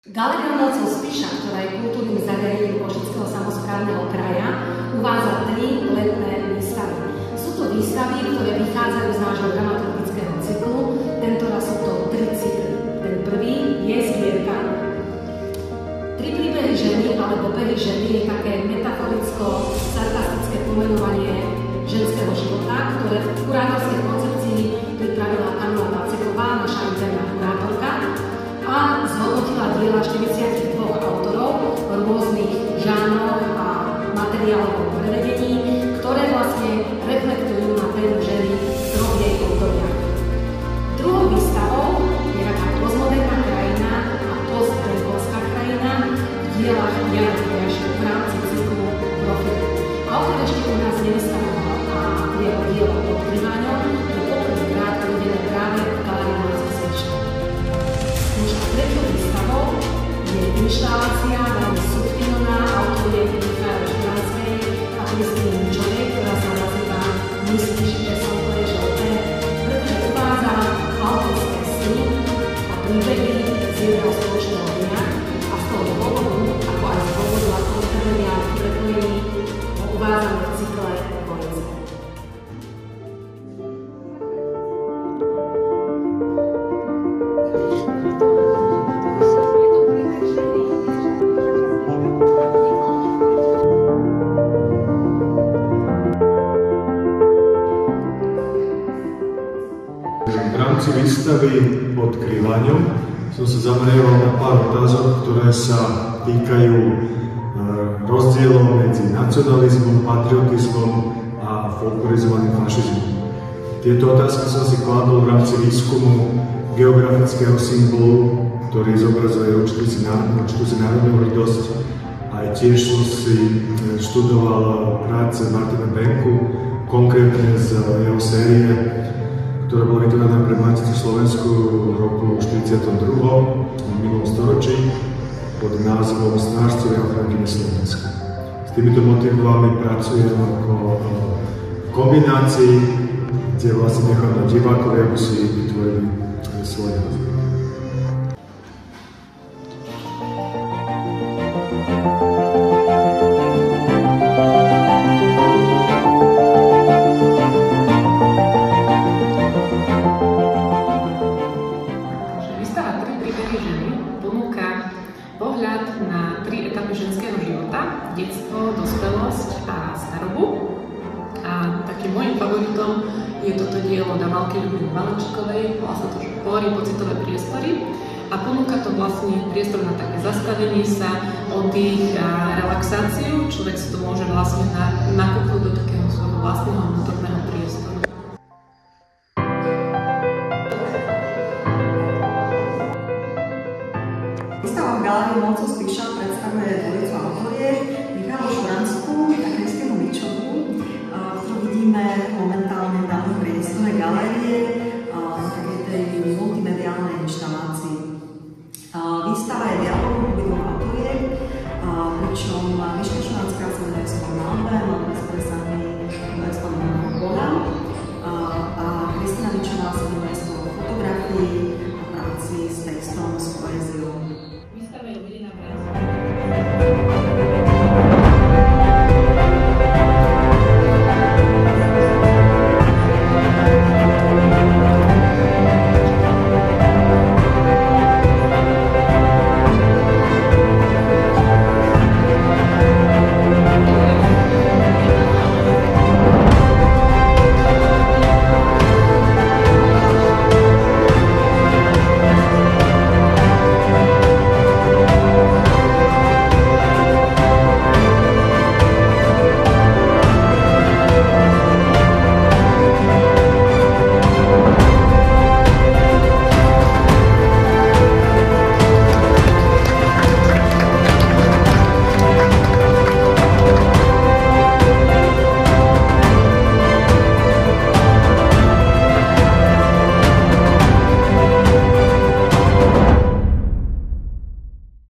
Galéria Mocov Spiša, ktorá je kultúrnym zariadením Košického samosprávneho kraja, uvádza 3 letné výstavy. Sú to výstavy, ktoré vychádzajú z nášho dramaturgického cyklu. Tentoraz sú to 3 cykly. Ten prvý je zbierka 3 príbehy ženy alebo behy ženy je také metaforicko-sarkastické pomenovanie ženského života, ktoré v kurátorskej koncepcii pripravila Kamila Paceková, naša interná kurátorka, a zhodnotila diela 42 autorov v rôznych žánroch a materiálovom prevedení, ktoré vlastne reflektujú na tému ženy v 3 jej obdobiach. Druhou výstavou je taká postmoderná krajina a postbenkovská krajina v dielach Jana Kviašu v rámci cyklu Profil. Autor ešte u nás nevystavoval a jeho dielo Odkrývaňom je poprvýkrát uvedené práve v Galérii Mocov Spiša. Treťou výstavou je inštalácia veľmi subtilná autorie Michaely Štefanskej a Kristýny Ničovej, ktorá sa nazýva Myslíš, že som tvoje žlté, pretože uvádza autorské sny a príbehy z jedného spoločného dňa a z toho dôvodu, ako aj z dôvodu ako materiálnych prepojení, ho uvádzame v cykle Dvojice. V rámci výstavy Odkrývaňom som sa zameriaval na pár otázok, ktoré sa týkajú rozdielov medzi nacionalizmom, patriotizmom a folklorizovaným fašizmom. Tieto otázky som si kladol v rámci výskumu geografického symbolu, ktorý zobrazuje určitú národnú hrdosť. Aj tiež som si študoval práce Martina Benku, konkrétne z jeho série, ktorá bola vytvorená pre Maticu Slovensku v roku 1942 v minulom storočí pod názvom Strážcovia ochrany Slovenska. S týmito motivami pracujem ako kombinácii, kde vlastne nechám na divákovi, aby si vytvorili svoje názvy. Pohľad na 3 etapy ženského života, detstvo, dospelosť a starobu. A takým môjim favoritom je toto dielo Damalky Ľudmily Valenčikovej, volá sa to Pory, pocitové priestory a ponúka to vlastne priestor na také zastavenie sa, oddych a relaxáciu. Človek si to môže vlastne nakúpiť do takého svojho vlastného vnútorného priestoru. Výstava v Galérii Mocov Spiša predstavuje dvojicu autoriek, Michaelu Štefanskú a Kristýnu Ničovú, ktorú vidíme momentálne v danom priestore galérie v takej tej multimediálnej inštalácii. Výstava je dialogom obidvoch autoriek, pričom Miška Štefanská sa venuje svojom malbe, malbe s presami,